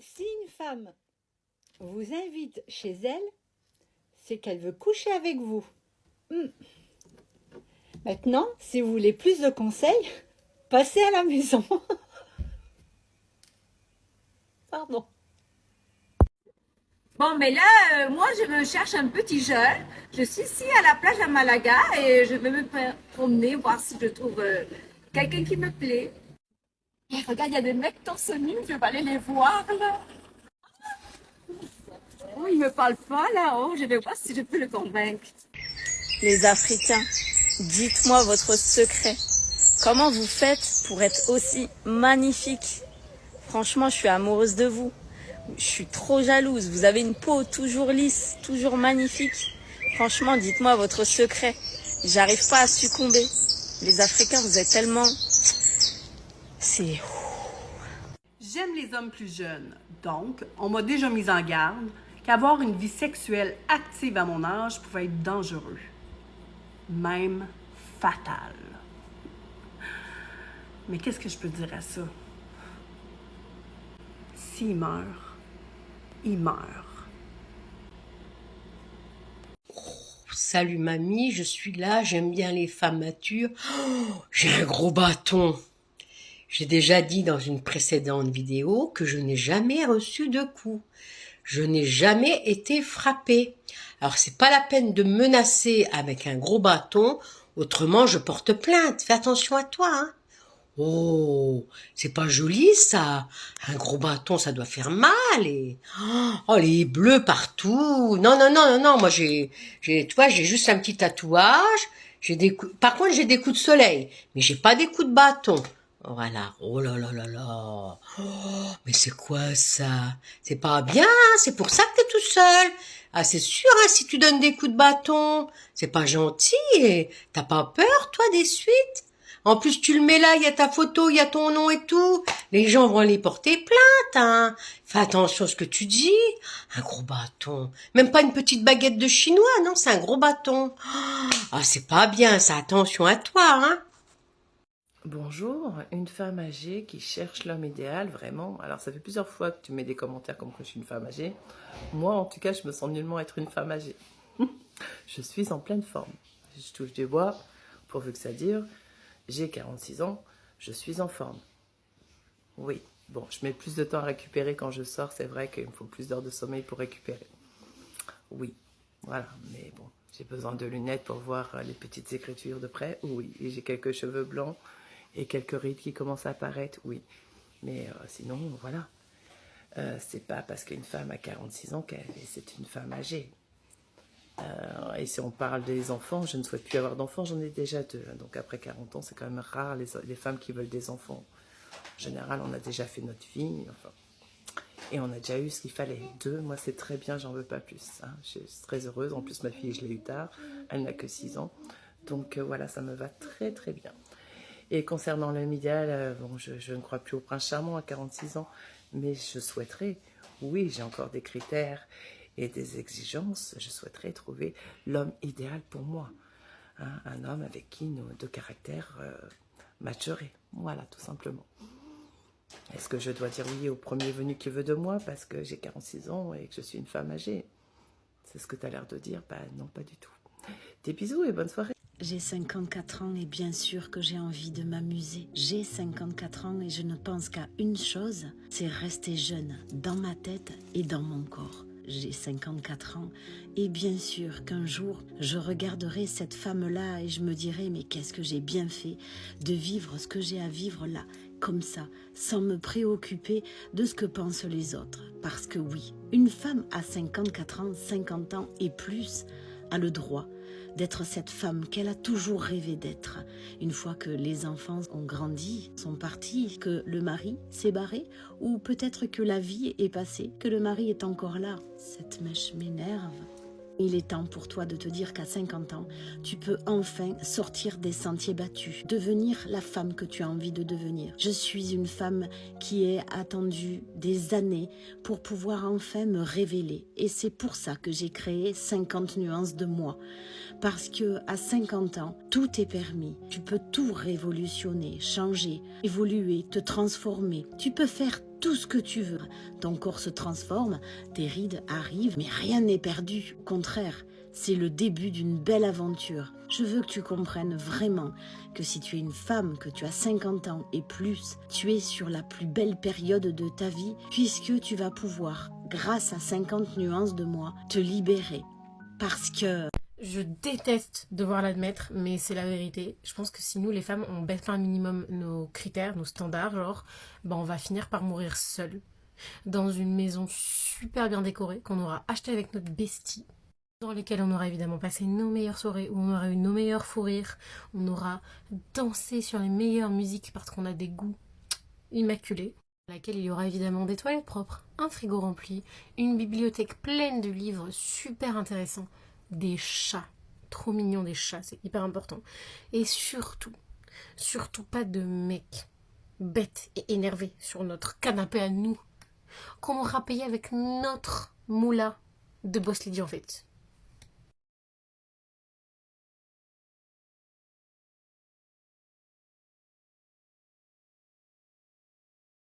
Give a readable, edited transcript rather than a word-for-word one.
Si une femme vous invite chez elle, c'est qu'elle veut coucher avec vous. Maintenant, si vous voulez plus de conseils, passez à la maison. Pardon. Bon, mais là, moi, je me cherche un petit jeune. Je suis ici à la plage à Malaga et je vais me promener, voir si je trouve quelqu'un qui me plaît. Et regarde, il y a des mecs torse nu, je vais aller les voir là. Oh, il me parle pas là-haut, je vais voir si je peux le convaincre. Les Africains, dites-moi votre secret. Comment vous faites pour être aussi magnifique? Franchement, je suis amoureuse de vous. Je suis trop jalouse. Vous avez une peau toujours lisse, toujours magnifique. Franchement, dites-moi votre secret. J'arrive pas à succomber. Les Africains, vous êtes tellement... C'est... J'aime les hommes plus jeunes, donc on m'a déjà mis en garde qu'avoir une vie sexuelle active à mon âge pouvait être dangereux, même fatal. Mais qu'est-ce que je peux dire à ça? S'il meurt, il meurt. Salut mamie, je suis là, j'aime bien les femmes matures. Oh, j'ai un gros bâton. J'ai déjà dit dans une précédente vidéo que je n'ai jamais reçu de coups. Je n'ai jamais été frappée. Alors c'est pas la peine de menacer avec un gros bâton, autrement je porte plainte. Fais attention à toi, hein. Oh, c'est pas joli ça. Un gros bâton, ça doit faire mal. Et oh, les bleus partout. Non, non, non, non, non. Moi, tu vois, j'ai juste un petit tatouage. Par contre, j'ai des coups de soleil, mais j'ai pas des coups de bâton. Voilà. Oh là là là là. Oh, mais c'est quoi ça? C'est pas bien. C'est pour ça que t'es tout seul. Ah, c'est sûr, hein, si tu donnes des coups de bâton, c'est pas gentil. Et t'as pas peur, toi, des suites? En plus, tu le mets là, il y a ta photo, il y a ton nom et tout. Les gens vont aller porter plainte, hein. Fais attention à ce que tu dis. Un gros bâton. Même pas une petite baguette de chinois, non, c'est un gros bâton. Ah, c'est pas bien, ça. Attention à toi, hein. Bonjour, une femme âgée qui cherche l'homme idéal, vraiment. Alors, ça fait plusieurs fois que tu mets des commentaires comme que je suis une femme âgée. Moi, en tout cas, je me sens nullement être une femme âgée. Je suis en pleine forme. Je touche du bois, pourvu que ça dure. J'ai 46 ans, je suis en forme. Oui, bon, je mets plus de temps à récupérer quand je sors. C'est vrai qu'il me faut plus d'heures de sommeil pour récupérer. Oui, voilà, mais bon, j'ai besoin de lunettes pour voir les petites écritures de près. Oui, et j'ai quelques cheveux blancs et quelques rides qui commencent à apparaître. Oui, mais sinon, voilà. C'est pas parce qu'une femme a 46 ans qu'elle c'est une femme âgée. Et si on parle des enfants, je ne souhaite plus avoir d'enfants, j'en ai déjà 2. Donc après 40 ans, c'est quand même rare les femmes qui veulent des enfants. En général, on a déjà fait notre vie, enfin, et on a déjà eu ce qu'il fallait. 2, moi c'est très bien, j'en veux pas plus. Hein. Je suis très heureuse, en plus ma fille, je l'ai eu tard, elle n'a que 6 ans. Donc voilà, ça me va très très bien. Et concernant l'homme idéal, bon, je ne crois plus au prince charmant à 46 ans, mais je souhaiterais, oui, j'ai encore des critères et des exigences, je souhaiterais trouver l'homme idéal pour moi. Hein, un homme avec qui nos 2 caractères matcheraient. Voilà, tout simplement. Est-ce que je dois dire oui au premier venu qui veut de moi parce que j'ai 46 ans et que je suis une femme âgée? C'est ce que tu as l'air de dire? Bah non, pas du tout. Des bisous et bonne soirée. J'ai 54 ans et bien sûr que j'ai envie de m'amuser. J'ai 54 ans et je ne pense qu'à une chose, c'est rester jeune dans ma tête et dans mon corps. J'ai 54 ans et bien sûr qu'un jour, je regarderai cette femme-là et je me dirai mais qu'est-ce que j'ai bien fait de vivre ce que j'ai à vivre là, comme ça, sans me préoccuper de ce que pensent les autres. Parce que oui, une femme à 54 ans, 50 ans et plus a le droit d'être cette femme qu'elle a toujours rêvé d'être. Une fois que les enfants ont grandi, sont partis, que le mari s'est barré, ou peut-être que la vie est passée, que le mari est encore là. Cette mèche m'énerve. Il est temps pour toi de te dire qu'à 50 ans, tu peux enfin sortir des sentiers battus, devenir la femme que tu as envie de devenir. Je suis une femme qui a attendu des années pour pouvoir enfin me révéler. Et c'est pour ça que j'ai créé 50 nuances de moi. Parce que à 50 ans, tout est permis. Tu peux tout révolutionner, changer, évoluer, te transformer. Tu peux faire tout ce que tu veux. Ton corps se transforme, tes rides arrivent, mais rien n'est perdu. Au contraire, c'est le début d'une belle aventure. Je veux que tu comprennes vraiment que si tu es une femme, que tu as 50 ans et plus, tu es sur la plus belle période de ta vie, puisque tu vas pouvoir, grâce à 50 nuances de moi, te libérer. Parce que... Je déteste devoir l'admettre, mais c'est la vérité. Je pense que si nous, les femmes, on baisse pas un minimum nos critères, nos standards, genre, on va finir par mourir seules, dans une maison super bien décorée, qu'on aura achetée avec notre bestie, dans lesquelles on aura évidemment passé nos meilleures soirées, où on aura eu nos meilleurs fous rires, on aura dansé sur les meilleures musiques parce qu'on a des goûts immaculés, dans laquelle il y aura évidemment des toilettes propres, un frigo rempli, une bibliothèque pleine de livres super intéressants, des chats, trop mignons des chats, c'est hyper important. Et surtout pas de mecs bêtes et énervés sur notre canapé à nous, qu'on aura payé avec notre moula de Boss Lady en fait.